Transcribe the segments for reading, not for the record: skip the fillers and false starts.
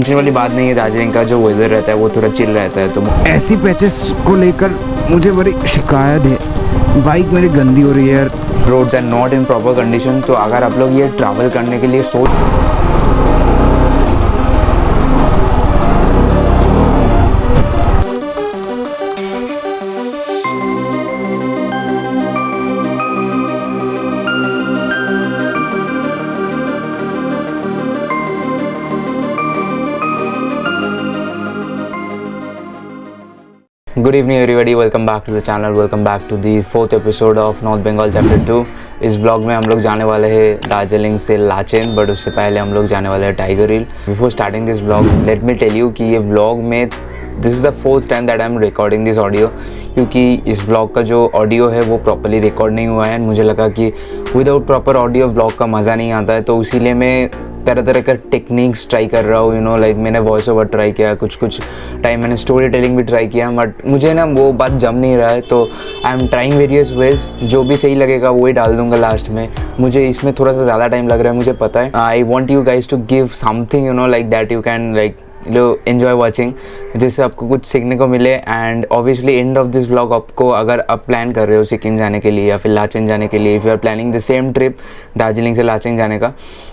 Tension वाली बात नहीं है। दार्जिलिंग का जो वेदर रहता है वो थोड़ा चिल रहता है, तो ऐसी पैचेस को लेकर मुझे बड़ी शिकायत है। बाइक मेरी गंदी हो रही है यार। Roads are not in proper condition. तो अगर आप लोग ये ट्रैवल करने के लिए सोच good evening everybody, welcome back to the channel, welcome back to the 4th episode of North Bengal chapter 2। इस ब्लॉग में हम लोग जाने वाले हैं दार्जिलिंग से लाचेन, बट उससे पहले हम लोग जाने वाले हैं Tiger Hill. Before starting this blog let me tell you कि ये ब्लॉग में this is the 4th time that I am recording this audio, क्योंकि इस ब्लॉग का जो ऑडियो है वो प्रॉपर्ली रिकॉर्ड नहीं हुआ है। मुझे लगा कि विदाउट प्रॉपर ऑडियो ब्लॉग का मज़ा नहीं आता है, तो इसीलिए मैं तरह तरह का टेक्निक्स ट्राई कर रहा हूँ। लाइक मैंने वॉइस ओवर ट्राई किया, कुछ टाइम मैंने स्टोरी टेलिंग भी ट्राई किया, बट मुझे ना वो बात जम नहीं रहा है। तो I am trying various ways, जो भी सही लगेगा वही डाल दूंगा लास्ट में। मुझे इसमें थोड़ा सा ज़्यादा टाइम लग रहा है, मुझे पता है। I want you guys to give something like that you can like enjoy watching, जिससे आपको कुछ सीखने को मिले। And obviously end of this blog आपको, अगर आप प्लान कर रहे हो सिक्किम जाने के लिए या फिर लाचेन जाने के लिए, if you are planning the same trip Darjeeling से लाचेन जाने का,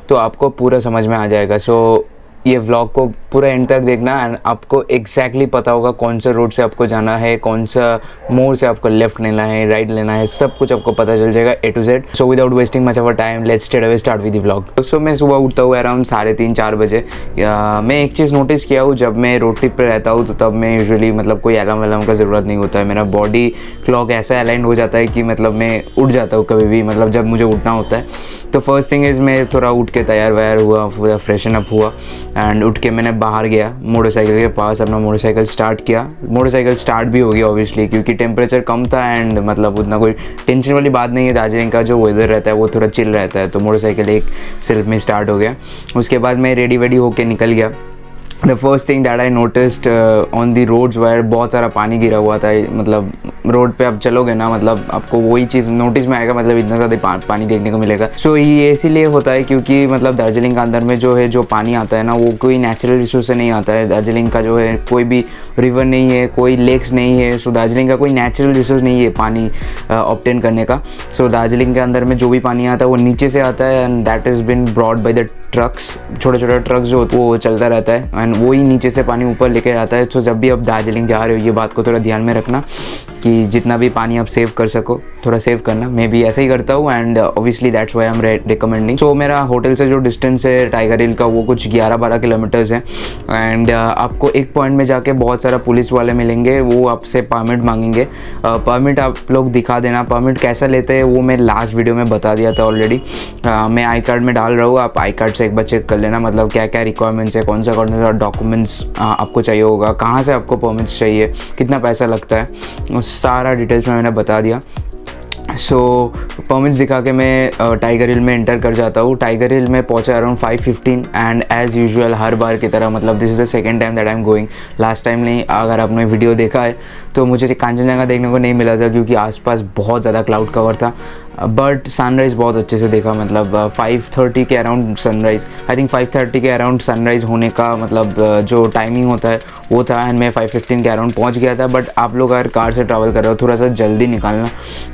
तो आपको पूरा समझ में आ जाएगा। सो ये व्लॉग को पूरा एंड तक देखना एंड आपको एग्जैक्टली पता होगा कौन सा रोड से आपको जाना है, कौन सा मोड़ से आपको लेफ्ट लेना है, राइट लेना है, सब कुछ आपको पता चल जाएगा A to Z। So without wasting much of time let's straight away start with the vlog. So मैं सुबह उठता हूँ अराउंड 3:30-4 बजे। मैं एक चीज़ नोटिस किया हूँ, जब मैं रोड ट्रिप पर रहता हूँ तो तब मैं यूजुअली मतलब कोई अलार्म वलार्म का ज़रूरत नहीं होता है। मेरा बॉडी क्लॉक ऐसा अलाइन हो जाता है कि मतलब मैं उठ जाता हूँ कभी भी, मतलब जब मुझे उठना होता है। तो फर्स्ट थिंग इज़ मैं थोड़ा उठ के तैयार वैयार हुआ, पूरा फ्रेशन अप हुआ एंड उठ के मैंने बाहर गया मोटरसाइकिल के पास, अपना मोटरसाइकिल स्टार्ट किया। मोटरसाइकिल स्टार्ट भी हो गया ऑब्वियसली, क्योंकि टेम्परेचर कम था एंड मतलब उतना कोई टेंशन वाली बात नहीं है। दार्जिलिंग का जो वेदर रहता है वो थोड़ा चिल रहता है, तो मोटरसाइकिल एक सेल्फ में स्टार्ट हो गया। उसके बाद मैं रेडी वेडी होके निकल गया। The first thing that I noticed on the roads were, बहुत सारा पानी गिरा हुआ था। मतलब रोड पे आप चलोगे ना, मतलब आपको वही चीज़ नोटिस में आएगा, मतलब इतना ज़्यादा पानी देखने को मिलेगा। सो ये इसीलिए होता है क्योंकि मतलब दार्जिलिंग के अंदर में जो पानी आता है ना, वो कोई नेचुरल रिसोर्स से नहीं आता है। दार्जिलिंग का जो है कोई भी रिवर नहीं है, कोई लेक्स नहीं है। सो दार्जिलिंग का कोई नेचुरल रिसोर्स नहीं है पानी ऑब्टेन करने का। सो दार्जिलिंग के अंदर में जो भी पानी आता है वो नीचे से आता है and that is been brought by the trucks. छोटे छोटे ट्रक्स जो वो चलता रहता है एंड वही नीचे से पानी ऊपर लेके आता है। सो जब भी आप दार्जिलिंग जा रहे हो ये बात को थोड़ा ध्यान में रखना कि जितना भी पानी आप सेव कर सको थोड़ा सेव करना। मैं भी ऐसा ही करता हूँ and obviously that's why I am recommending. So मेरा होटल से जो डिस्टेंस है टाइगर हिल का वो कुछ 11-12 किलोमीटर्स है एंड आपको एक पॉइंट में जाके बहुत सारा पुलिस वाले मिलेंगे, वो आपसे परमिट मांगेंगे। परमिट आप लोग दिखा देना। परमिट कैसा लेते हैं वो मैं लास्ट वीडियो में बता दिया था ऑलरेडी। मैं आई कार्ड में डाल रहा हूँ, आप आई कार्ड से एक बार चेक कर लेना, मतलब क्या क्या रिक्वायरमेंट्स है, कौन सा डॉक्यूमेंट्स आपको चाहिए होगा, कहाँ से आपको परमिट्स चाहिए, कितना पैसा लगता है, सारा डिटेल्स में मैंने बता दिया। सो परमिट्स दिखा के मैं टाइगर हिल में एंटर कर जाता हूँ। टाइगर हिल में पहुँचा अराउंड 5:15 एंड एज़ यूजुअल हर बार की तरह, मतलब this is the second time that I am going. Last time नहीं, अगर आपने वीडियो देखा है तो मुझे कांचनजंगा देखने को नहीं मिला था क्योंकि आसपास बहुत ज़्यादा क्लाउड कवर था, बट सनराइज़ बहुत अच्छे से देखा। मतलब 5:30 के अराउंड सनराइज़, आई थिंक 5:30 के अराउंड सनराइज़ होने का मतलब जो टाइमिंग होता है वो था एंड मैं 5:15 के अराउंड पहुंच गया था। बट आप लोग अगर कार से ट्रैवल कर रहे हो थोड़ा सा जल्दी निकालना,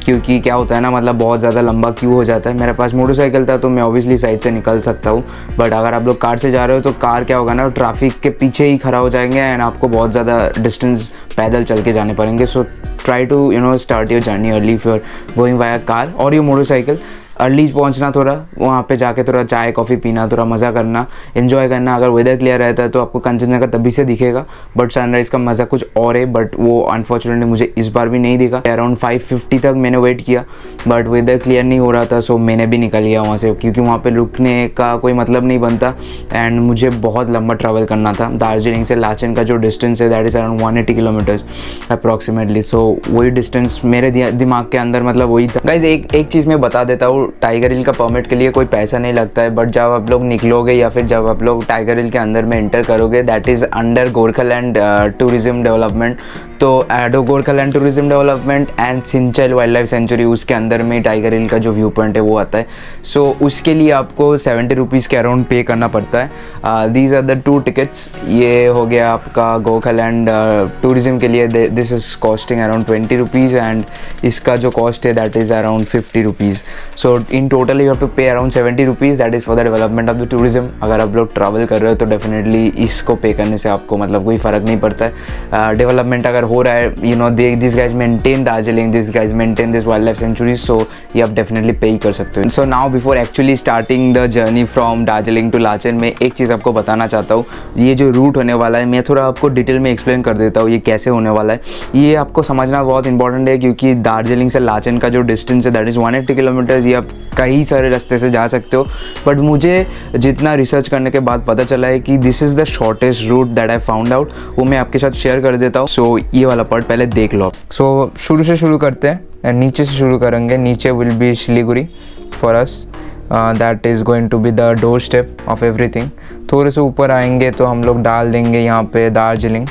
क्योंकि क्या होता है ना, मतलब बहुत ज़्यादा लंबा क्यू हो जाता है। मेरे पास मोटरसाइकिल था तो मैं ऑब्वियसली साइड से निकल सकता हूँ, बट अगर आप लोग कार से जा रहे हो तो कार क्या होगा ना, ट्रैफिक के पीछे ही खड़ा हो जाएंगे एंड आपको बहुत ज़्यादा डिस्टेंस पैदल चल के जाने पड़ेंगे। So try to start your journey early if you are going via car और योर मोटरसाइकिल। अर्ली पहुंचना, थोड़ा वहाँ पे जाके थोड़ा चाय कॉफ़ी पीना, थोड़ा मज़ा करना, एंजॉय करना। अगर वेदर क्लियर रहता है तो आपको कंचनजंगा तभी से दिखेगा, बट सनराइज़ का मज़ा कुछ और है। बट वो अनफॉर्चुनेटली मुझे इस बार भी नहीं दिखा। अराउंड 5:50 तक मैंने वेट किया बट वेदर क्लियर नहीं हो रहा था, सो मैंने भी निकल गया वहाँ से, क्योंकि वहाँ पर रुकने का कोई मतलब नहीं बनता एंड मुझे बहुत लंबा ट्रैवल करना था। दार्जिलिंग से लाचेन का जो डिस्टेंस है that is around 180 kilometres approximately. So वही डिस्टेंस मेरे दिमाग के अंदर मतलब वही था। गाइज एक चीज़ मैं बता देता हूँ, टाइगर हिल का परमिट के लिए कोई पैसा नहीं लगता है, बट जब आप लोग निकलोगे या फिर जब आप लोग टाइगर हिल के अंदर में एंटर करोगे, that is under Gorkhaland tourism development. तो एडो Gorkhaland tourism development and Senchal wild life sanctuary, उसके अंदर में टाइगर हिल का जो व्यू पॉइंट है वो आता है। सो उसके लिए आपको 70 रुपीज़ के अराउंड पे करना पड़ता है। These are the 2 tickets. ये हो गया आपका गोरखालैंड टूरिज़्म के लिए, this is costing around 20 rupees, and इसका जो कॉस्ट है that is around 50 rupees. So in total you have to pay around 70 rupees, that is for the development of the tourism. अगर आप लोग ट्रैवल कर रहे हो तो डेफिनेटली इसको पे करने से आपको मतलब कोई फ़र्क नहीं पड़ता है। डेवलपमेंट अगर हो रहा है, you know this guys maintain Darjeeling, this guys maintain this wild life sanctuary, so ये आप डेफिनेटली पे ही कर सकते हो। So now before actually starting the journey from Darjeeling to Lachen, मैं एक चीज़ आपको बताना चाहता हूँ। ये जो रूट होने वाला है, मैं थोड़ा आपको डिटेल में एक्सप्लेन कर देता हूँ ये कैसे होने वाला है। ये आपको समझना बहुत इंपॉर्टेंट है, क्योंकि दार्जिलिंग से लाचेन का जो डिस्टेंस है दैट इज़ 180 किलोमीटर्स। ये आप कई सारे रास्ते से जा सकते हो, बट मुझे जितना रिसर्च करने के बाद पता चला है कि this is the shortest route that I found out, वो मैं आपके साथ शेयर कर देता हूँ। सो ये वाला पार्ट पहले देख लो। सो शुरू से शुरू करते हैं, नीचे से शुरू करेंगे। नीचे will be Siliguri for us, that is going to be the door step of everything. थोड़े से ऊपर आएंगे तो हम लोग डाल देंगे यहाँ पे दार्जिलिंग,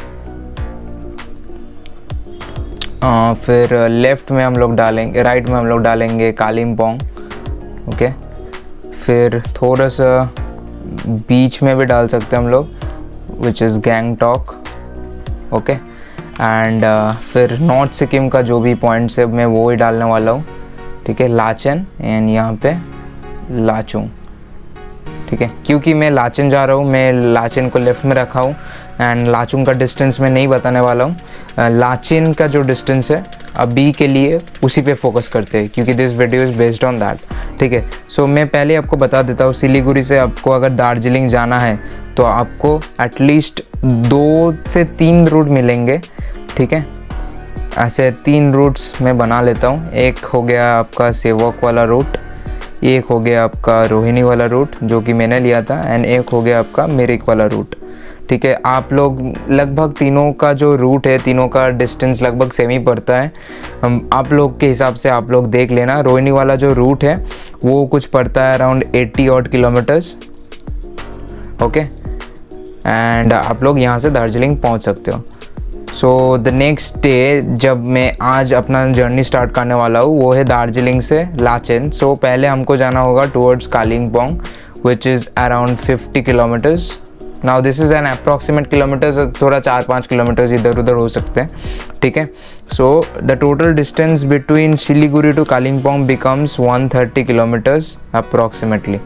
फिर लेफ़्ट में हम लोग डालेंगे, राइट में हम लोग डालेंगे कालिम्पोंग, ओके। फिर थोड़ा सा बीच में भी डाल सकते हैं हम लोग, which is Gangtok, okay. And फिर नॉर्थ सिक्किम का जो भी पॉइंट्स है मैं वो ही डालने वाला हूँ, ठीक है। लाचेन एंड यहाँ पे लाचुंग, ठीक है। क्योंकि मैं लाचेन जा रहा हूँ, मैं लाचेन को लेफ़्ट में रखा हूँ, एंड लाचुंग का डिस्टेंस मैं नहीं बताने वाला हूँ। लाचेन का जो डिस्टेंस है अभी के लिए उसी पे फोकस करते हैं, क्योंकि this video is based on that, ठीक है। सो मैं पहले आपको बता देता हूँ, सिलीगुड़ी से आपको अगर दार्जिलिंग जाना है तो आपको एटलीस्ट 2 से 3 रूट मिलेंगे, ठीक है। ऐसे 3 रूट्स मैं बना लेता हूँ। एक हो गया आपका सेवक वाला रूट, एक हो गया आपका रोहिणी वाला रूट जो कि मैंने लिया था, एंड एक हो गया आपका मिरिक वाला रूट, ठीक है। आप लोग लगभग तीनों का जो रूट है, तीनों का डिस्टेंस लगभग सेम ही पड़ता है। आप लोग के हिसाब से आप लोग देख लेना। रोहिणी वाला जो रूट है वो कुछ पड़ता है around 80 odd kilometres, okay. And आप लोग यहाँ से दार्जिलिंग पहुँच सकते हो। सो द नेक्स्ट डे जब मैं आज अपना जर्नी स्टार्ट करने वाला हूँ वो है दार्जिलिंग से लाचेन। सो पहले हमको जाना होगा towards Kalimpong, which is around 50 kilometres. Now this is an approximate kilometres, थोड़ा 4-5 किलोमीटर्स इधर उधर हो सकते हैं, ठीक है। So the total distance between Siliguri to Kalimpong becomes 130 kilometres approximately,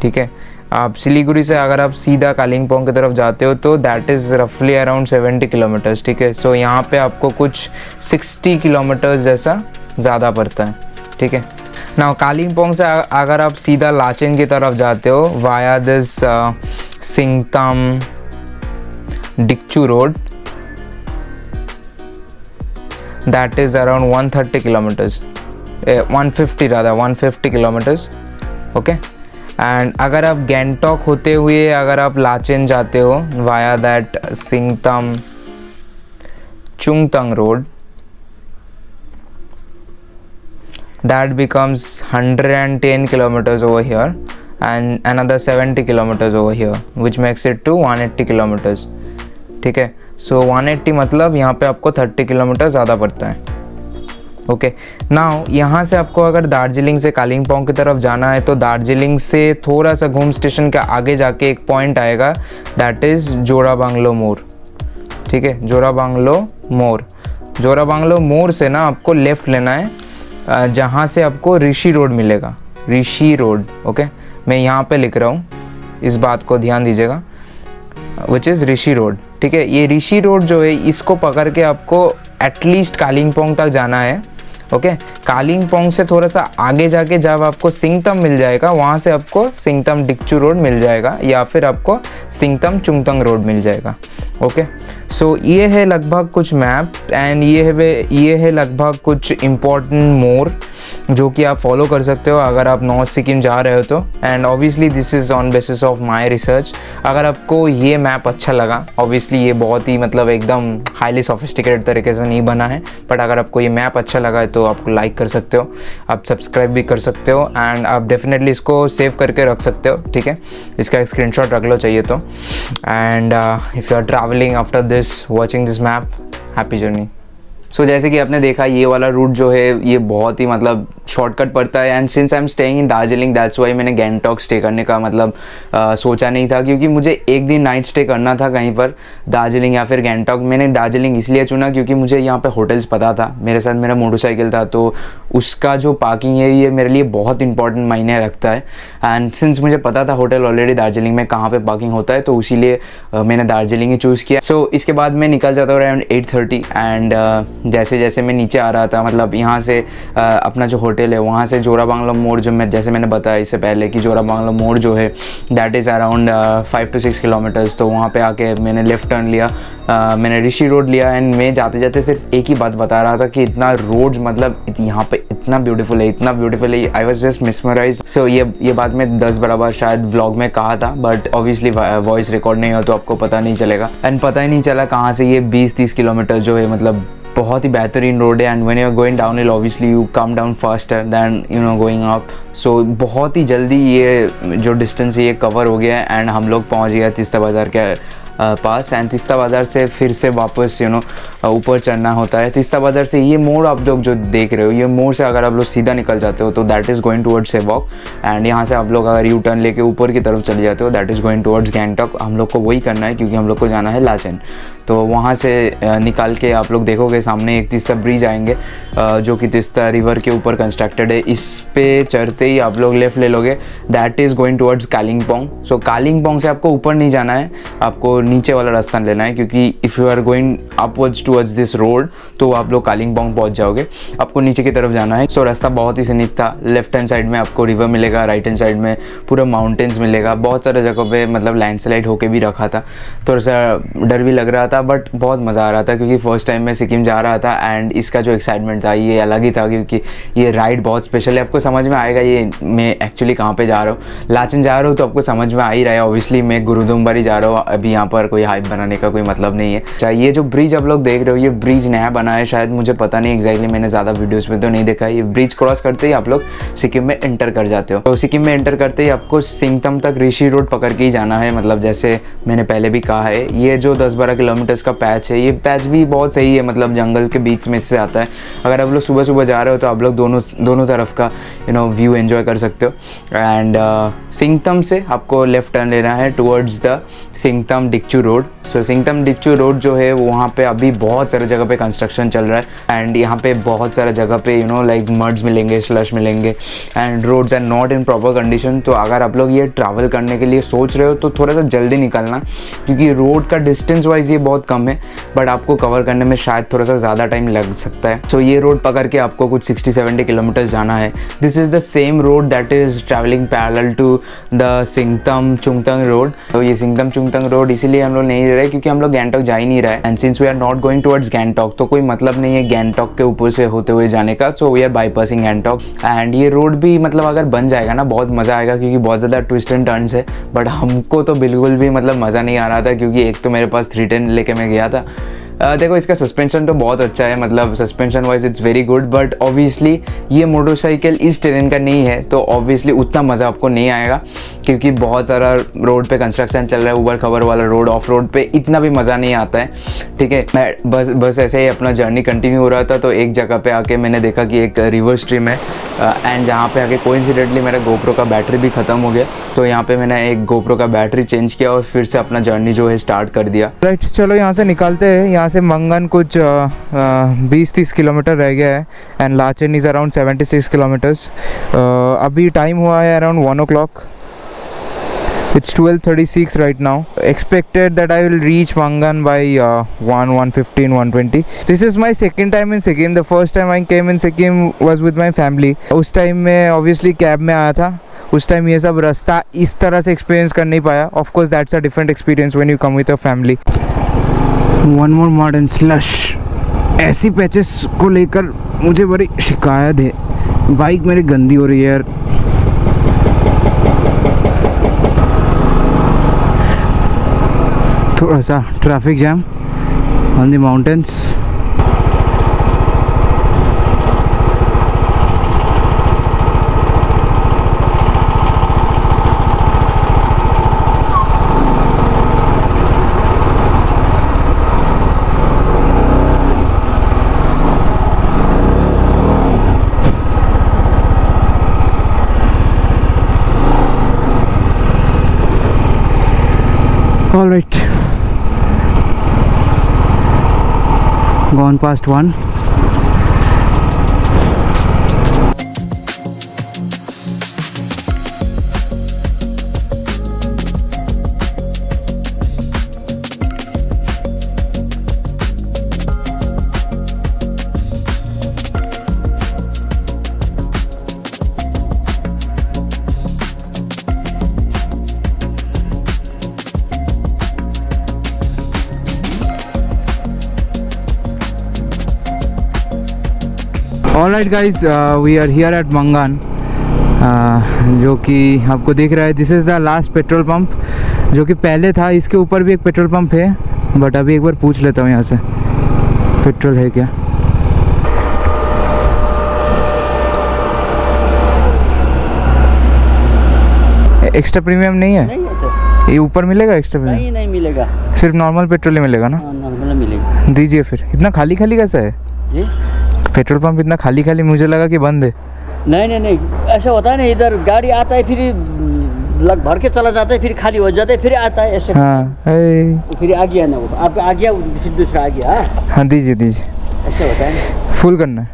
ठीक है। आप सिलीगुड़ी से अगर आप सीधा कालिम्पोंग की तरफ जाते हो तो दैट इज़ रफली अराउंड 70 किलोमीटर्स, ठीक है। सो यहाँ पे आपको कुछ 60 किलोमीटर्स जैसा ज़्यादा पड़ता है, ठीक है। नाउ कालिम्पोंग से अगर आप सीधा लाचेन की तरफ जाते हो via this Singtam Dikchu road, that is around 130 kilometres, 150 kilometres, okay. And अगर आप गैंगटॉक होते हुए अगर आप लाचेन जाते हो via that Singtam Chungthang road, that becomes 110 kilometers over here and another 70 kilometers over here, which makes it to 180 kilometers, ठीक है। सो 180 मतलब यहाँ पे आपको 30 किलोमीटर ज़्यादा पड़ता है, ओके। नाउ यहाँ से आपको अगर दार्जिलिंग से कालिम्पोंग की तरफ जाना है तो दार्जिलिंग से थोड़ा सा घूम स्टेशन के आगे जाके एक पॉइंट आएगा, दैट इज़ जोराबांगलो मोर, ठीक है। जोराबांगलो मोर से ना आपको लेफ़्ट लेना है, जहाँ से आपको ऋषि रोड मिलेगा, ऋषि रोड, ओके। मैं यहाँ पे लिख रहा हूँ, इस बात को ध्यान दीजिएगा, विच इज़ ऋषि रोड, ठीक है। ये ऋषि रोड जो है इसको पकड़ के आपको एटलीस्ट कालिम्पोंग तक जाना है, ओके। कालिम्पोंग से थोड़ा सा आगे जाके जब आपको सिंगतम मिल जाएगा वहाँ से आपको सिंगतम डिक्चू रोड मिल जाएगा या फिर आपको सिंगतम चुंगतंग रोड मिल जाएगा, ओके। सो ये है लगभग कुछ मैप एंड ये है लगभग कुछ इम्पोर्टेंट मोर जो कि आप फॉलो कर सकते हो अगर आप नॉर्थ सिक्किम जा रहे हो तो। And obviously this is on basis of my research. अगर आपको ये मैप अच्छा लगा, ऑब्वियसली ये बहुत ही मतलब एकदम हाईली सोफिस्टिकेटेड तरीके से नहीं बना है, बट अगर आपको ये मैप अच्छा लगा है तो तो आप लाइक कर सकते हो, आप सब्सक्राइब भी कर सकते हो एंड आप डेफिनेटली इसको सेव करके रख सकते हो, ठीक है। इसका एक स्क्रीनशॉट रख लो चाहिए तो। And if you are travelling after this watching this map, happy journey. So जैसे कि आपने देखा ये वाला रूट जो है ये बहुत ही मतलब शॉर्टकट पड़ता है and since I am staying in Darjeeling that's why मैंने गैंगटॉक स्टे करने का मतलब सोचा नहीं था, क्योंकि मुझे एक दिन नाइट स्टे करना था कहीं पर दार्जिलिंग या फिर गैंगटॉक। मैंने दार्जिलिंग इसलिए चुना क्योंकि मुझे यहाँ पे होटल्स पता था, मेरे साथ मेरा मोटरसाइकिल था, तो उसका जो पार्किंग है ये मेरे लिए बहुत इंपॉर्टेंट मायने रखता है। एंड सिंस मुझे पता था होटल ऑलरेडी दार्जिलिंग में कहाँ पर पार्किंग होता है, तो इसीलिए मैंने दार्जिलिंग ही चूज़ किया। सो इसके बाद मैं निकल जाता हूँ अराउंड 8:30 एंड जैसे जैसे मैं नीचे आ रहा था मतलब यहाँ से अपना जो होटल है वहाँ से जोरा बांग्ला मोड़, जो मैं जैसे मैंने बताया इससे पहले कि जोरा बांग्ला मोड़ जो है that is around 5 to 6 kilometres. तो वहाँ पे आके मैंने लेफ़्ट टर्न लिया, मैंने ऋषि रोड लिया एंड मैं जाते जाते सिर्फ एक ही बात बता रहा था कि इतना रोड मतलब यहाँ पे इतना ब्यूटीफुल है, इतना ब्यूटीफुल है। I was just मिसमराइज्ड। सो ये बात मैं 10 बार शायद व्लॉग में कहा था, बट ऑब्वियसली वॉइस रिकॉर्ड नहीं हो तो आपको पता नहीं चलेगा एंड पता ही नहीं चला कहाँ से ये 20-30 किलोमीटर जो है मतलब बहुत ही बेहतरीन रोड है। And when you are going downhill obviously you come down faster than you know going up. So बहुत ही जल्दी ये जो डिस्टेंस है ये कवर हो गया है एंड हम लोग पहुंच गया तीस्ता बाज़ार के पास। एंड तीस्ता बाज़ार से फिर से वापस ऊपर चढ़ना होता है। तीस्ता बाज़ार से ये मोड़ आप लोग जो देख रहे हो, ये मोड़ से अगर आप लोग सीधा निकल जाते हो तो that is going towards Sevoke and यहाँ से आप लोग अगर यू टर्न लेके ऊपर की तरफ चले जाते हो that is going towards Gangtok. हम लोग को वही करना है क्योंकि हम लोग को जाना है लाचेन। तो वहाँ से निकाल के आप लोग देखोगे सामने एक तीस्ता ब्रिज आएंगे जो कि तीस्ता रिवर के ऊपर कंस्ट्रक्टेड है। इस पे चढ़ते ही आप लोग लेफ़्ट ले लोगे, that is going towards Kalimpong. So Kalimpong से आपको ऊपर नहीं जाना है, आपको नीचे वाला रास्ता लेना है, क्योंकि if you are going upwards towards this road तो आप लोग कालिंगपोंग पहुंच जाओगे, आपको नीचे की तरफ जाना है। सो रास्ता बहुत ही सीनिक था। लेफ्ट हैंड साइड में आपको रिवर मिलेगा, राइट हैंड साइड में पूरा माउंटेन्स मिलेगा। बहुत सारे जगहों पे मतलब लैंडस्लाइड होके भी रखा था, थोड़ा सा डर भी लग रहा था बट बहुत मज़ा आ रहा था क्योंकि फर्स्ट टाइम मैं सिक्किम जा रहा था एंड इसका जो एक्साइटमेंट था ये अलग ही था, क्योंकि ये राइड बहुत स्पेशल है। आपको समझ में आएगा ये मैं एक्चुअली कहाँ पे जा रहा हूँ। लाचेन जा रहा हूँ तो आपको समझ में आ ही रहा है। ऑब्वियसली मैं गुरुदुम्बारी जा रहा हूँ, अभी यहाँ पर कोई हाइप बनाने का कोई मतलब नहीं है। चाहे ये जो ब्रिज आप लोग देख रहे हो ये ब्रिज नया बना है शायद, मुझे पता नहीं एग्जैक्टली, मैंने ज़्यादा वीडियोज़ में तो नहीं देखा है। ये ब्रिज क्रॉस करते ही आप लोग सिक्किम में एंटर कर जाते हो। तो सिक्किम में एंटर करते ही आपको सिंगतम तक ऋषि रोड पकड़ के ही जाना है। मतलब जैसे मैंने पहले भी कहा है ये जो 10-12 किलोमीटर्स का पैच है ये पैच भी बहुत सही है, मतलब जंगल के बीच में से आता है। अगर आप लोग सुबह सुबह जा रहे हो तो आप लोग दोनों तरफ का व्यू एंजॉय कर सकते हो। एंड सिंगतम से आपको लेफ्ट टर्न लेना है towards the Singtam Dikchu road. So Singtam Dikchu road जो है वहाँ पे अभी बहुत सारे जगह पे कंस्ट्रक्शन चल रहा है एंड यहाँ पे बहुत सारे जगह पे लाइक मड्स मिलेंगे, स्लश मिलेंगे and roads are not in proper condition. तो अगर आप लोग ये ट्रैवल करने के लिए सोच रहे हो तो थोड़ा सा जल्दी निकलना, क्योंकि रोड का डिस्टेंस वाइज ये बहुत कम है बट आपको कवर करने में शायद थोड़ा सा ज़्यादा टाइम लग सकता है। सो ये रोड पकड़ के आपको कुछ 60-70 किलोमीटर जाना है। This is the same road that is travelling parallel to the Singtam Chungthang road. तो ये सिंगतम चुंगतंग रोड इसीलिए हम लोग नहीं ले रहे क्योंकि हम लोग गैंगटॉक जा ही नहीं रहे and since we are not going towards Gangtok तो कोई मतलब नहीं है गैंगटॉक के ऊपर से होते हुए जाने का। So we are bypassing Gangtok and ये रोड भी मतलब अगर बन जाएगा ना बहुत मज़ा आएगा, क्योंकि बहुत ज़्यादा ट्विस्ट एंड टर्न्स है। बट हमको तो बिल्कुल भी मतलब मज़ा नहीं आ रहा था क्योंकि एक तो मेरे पास 310 लेके मैं गया था। देखो इसका सस्पेंशन तो बहुत अच्छा है, मतलब suspension wise it's very good, but obviously ये मोटरसाइकिल इस टेरेन का नहीं है तो ऑब्वियसली उतना मज़ा आपको नहीं आएगा क्योंकि बहुत सारा रोड पे कंस्ट्रक्शन चल रहा है, ऊबर खबर वाला रोड, ऑफ रोड पे इतना भी मज़ा नहीं आता है। ठीक है, मैं बस ऐसे ही अपना जर्नी कंटिन्यू हो रहा था तो एक जगह पे आके मैंने देखा कि एक रिवर स्ट्रीम है एंड जहाँ पे आके कोइंसिडेंटली मेरा गोप्रो का बैटरी भी ख़त्म हो गया। तो यहाँ पे मैंने एक गोप्रो का बैटरी चेंज किया और फिर से अपना जर्नी जो है स्टार्ट कर दिया। राइट, चलो यहाँ से निकालते हैं। यहाँ से मंगन कुछ 20-30 किलोमीटर रह गया है and Lachen is around 76 kilometres. अभी टाइम हुआ है around 1 o'clock. It's 12:36 right now. Expected that I will reach Mangan by 1:15, 1:20. This is my second time in Sikkim. The first time I came in Sikkim was with my family. उस time मैं obviously cab में आया था, उस time ये सब रास्ता इस तरह से एक्सपीरियंस कर नहीं पाया। Of course that's a different experience when you come with your family. One more mud and slush. ऐसी पैचेस को लेकर मुझे बड़ी शिकायत है, बाइक मेरी गंदी हो रही है यार। थोड़ा सा traffic jam on the mountains. All right. Gone past 1. Alright guys, we are here at Mangan, जो कि आपको दिख रहा है. This is the last petrol pump जो कि पहले था. इसके ऊपर भी एक पेट्रोल पंप है, बट अभी एक बार पूछ लेता हूँ यहाँ से पेट्रोल है क्या. एक्स्ट्रा प्रीमियम नहीं है? नहीं है तो ये ऊपर मिलेगा एक्स्ट्रा प्रीमियम? नहीं मिलेगा, सिर्फ नॉर्मल पेट्रोल ही मिलेगा ना? नॉर्मल मिलेगा. दीजिए फिर. इतना खाली खाली कैसा है ये पेट्रोल पंप? इतना खाली खाली, मुझे लगा कि बंद है. नहीं ऐसा होता है ना, इधर गाड़ी आता है फिर लग भर के चला जाता है, फिर खाली हो जाता है, फिर आता है ऐसे. हाँ फिर आ गया ना वो, आप आ गया फिर दूसरा आ गया. हाँ दीजिए दीजिए. ऐसा होता है ना. फुल करना है.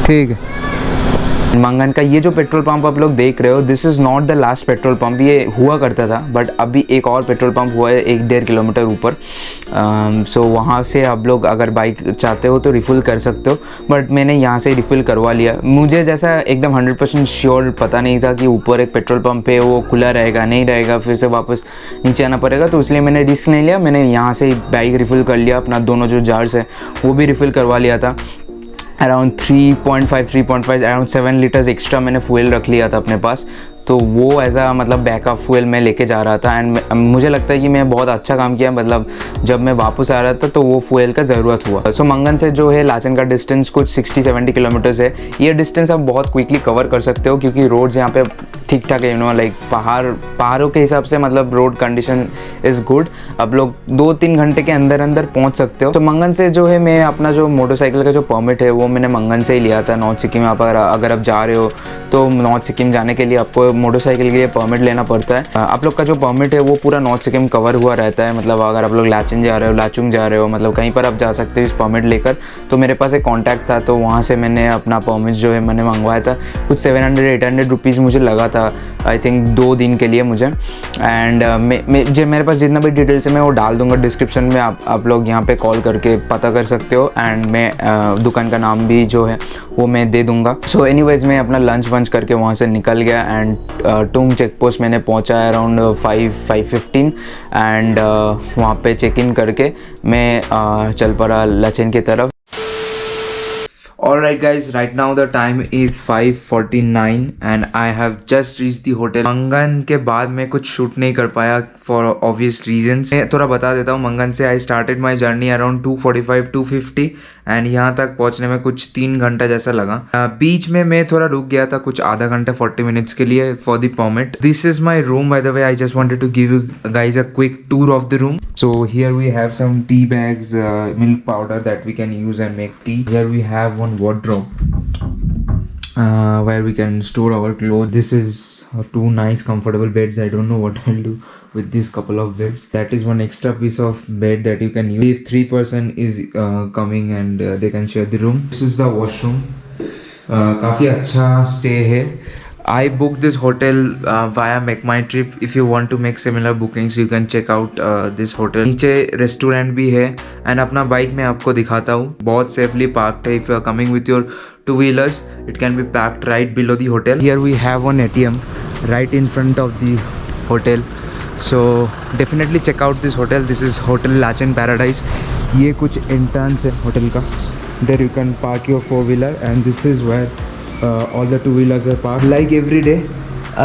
ठीक है. मंगन का ये जो पेट्रोल पंप आप लोग देख रहे हो, this is not the last petrol pump. ये हुआ करता था, बट अभी एक और पेट्रोल पंप हुआ है 1-1.5 किलोमीटर ऊपर. सो वहाँ से आप लोग अगर बाइक चाहते हो तो रिफ़िल कर सकते हो, बट मैंने यहाँ से रिफ़िल करवा लिया. मुझे जैसा एकदम 100% श्योर पता नहीं था कि ऊपर एक पेट्रोल पंप है, वो खुला रहेगा नहीं रहेगा, फिर से वापस नीचे आना पड़ेगा, तो इसलिए मैंने रिस्क नहीं लिया. मैंने यहाँ से बाइक रिफ़िल कर लिया. अपना दोनों जो जार्स है वो भी रिफ़िल करवा लिया था. अराउंड 3.5 अराउंड 7 लीटर्स एक्स्ट्रा मैंने फ्यूल रख लिया था अपने पास, तो वो एज आ मतलब बैकअप फ्यूल मैं लेके जा रहा था. एंड मुझे लगता है कि मैं बहुत अच्छा काम किया. मतलब जब मैं वापस आ रहा था तो वो फ्यूल का ज़रूरत हुआ. सो मंगन से जो है लाचन का डिस्टेंस कुछ 60-70 किलोमीटर्स है. ये डिस्टेंस आप बहुत क्विकली कवर कर सकते हो क्योंकि रोड्स यहाँ पे ठीक ठाक है. यू नो लाइक पहाड़ों के हिसाब से मतलब रोड कंडीशन इज़ गुड. आप लोग 2-3 घंटे के अंदर अंदर पहुँच सकते हो. तो मंगन से जो है मैं अपना जो मोटरसाइकिल का जो परमिट है वो मैंने मंगन से ही लिया था. नॉर्थ सिक्किम अगर आप जा रहे हो तो नॉर्थ सिक्किम जाने के लिए आपको मोटरसाइकिल के लिए परमिट लेना पड़ता है. आप लोग का जो परमिट है वो पूरा नॉर्थ सिक्किम कवर हुआ रहता है. मतलब अगर आप लोग लाचन जा रहे हो, लाचुंग जा रहे हो, मतलब कहीं पर आप जा सकते हो इस परमिट लेकर. तो मेरे पास एक कॉन्टैक्ट था, तो वहाँ से मैंने अपना परमिट जो है मैंने मंगवाया था. कुछ 700-800 रुपीज़ मुझे लगा था, आई थिंक 2 दिन के लिए मुझे. एंड जो मेरे पास जितना भी डिटेल्स है मैं वो डाल दूंगा डिस्क्रिप्शन में. आप लोग यहाँ पे कॉल करके पता कर सकते हो. एंड मैं दुकान का नाम भी जो है वो मैं दे दूंगा. सो एनीवेज मैं अपना लंच वंच करके वहाँ से निकल गया. एंड टुंग चेक पोस्ट मैंने पहुँचा अराउंड 5:15 एंड वहाँ पे चेक इन करके मैं चल पड़ा लाचेन की तरफ. Alright guys, right now the time is 5:49 and I have just reached the hotel. मंगन के बाद मैं कुछ शूट नहीं कर पाया for obvious reasons. मैं थोड़ा बता देता हूँ. मंगन से I started my journey around 2:45-2:50 and यहाँ तक पहुँचने में कुछ 3 घंटा जैसा लगा. बीच में मैं थोड़ा रुक गया था कुछ आधा घंटा 40 minutes के लिए for the permit. This is my room by the way. I just wanted to give you guys a quick tour of the room. So here we have some tea bags, milk powder that we can use and make tea. Here we have one wardrobe where we can store our clothes. This is 2 nice comfortable beds. I don't know what I'll do with this couple of beds. That is one extra piece of bed that you can use if 3 person is coming and they can share the room. This is the washroom. काफ़ी अच्छा stay है. I booked this hotel via Make My Trip. If you want to make similar bookings, you can check out this hotel. नीचे restaurant भी है and अपना bike मैं आपको दिखाता हूँ. बहुत सेफली पार्क्ड है. If you are coming with your 2-wheelers, it can be parked right below the hotel. Here we have one ATM right in front of the hotel. So definitely check out this hotel. This is Hotel Lachen Paradise. ये कुछ entrance है hotel का. There you can park your 4-wheeler and this is where all the 2-wheelers are parked. Like every day,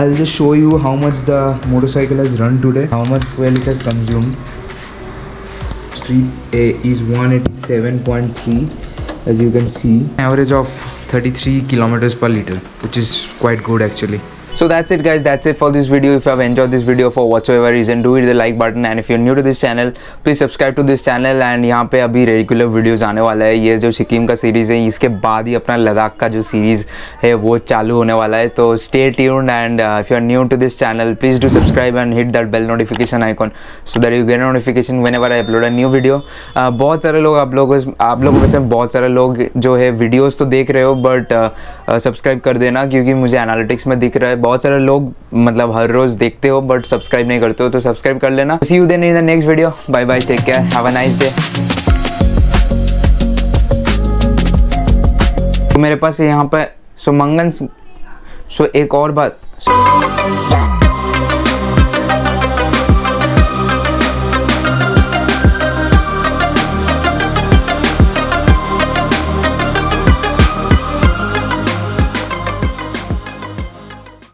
I'll just show you how much the motorcycle has run today, how much fuel it has consumed. Street A is 187.3 as you can see. Average of 33 kilometers per liter, which is quite good actually. So that's it guys, that's it for this video. If you have enjoyed this video for whatsoever reason, do hit the like button, and if you're new to this channel, please subscribe to this channel. And यहाँ पे अभी regular videos आने वाला है. ये जो सिक्किम का series है, इसके बाद ही अपना लद्दाख का जो सीरीज़ है वो चालू होने वाला है. तो stay tuned, and if you are new to this channel, please do subscribe and hit that bell notification icon so that you get a notification whenever I upload a new video. बहुत सारे लोग आप लोगों में से बहुत सारे लोग जो है वीडियोस तो देख रहे हो, बट सब्सक्राइब कर देना, क्योंकि मुझे एनालिटिक्स में दिख रहा है बहुत सारे लोग मतलब हर रोज़ देखते हो बट सब्सक्राइब नहीं करते हो, तो सब्सक्राइब कर लेना. See you then in the next video. Bye bye, take care, have a nice day. तो मेरे पास यहाँ पे सो मंगन, सो एक और बात,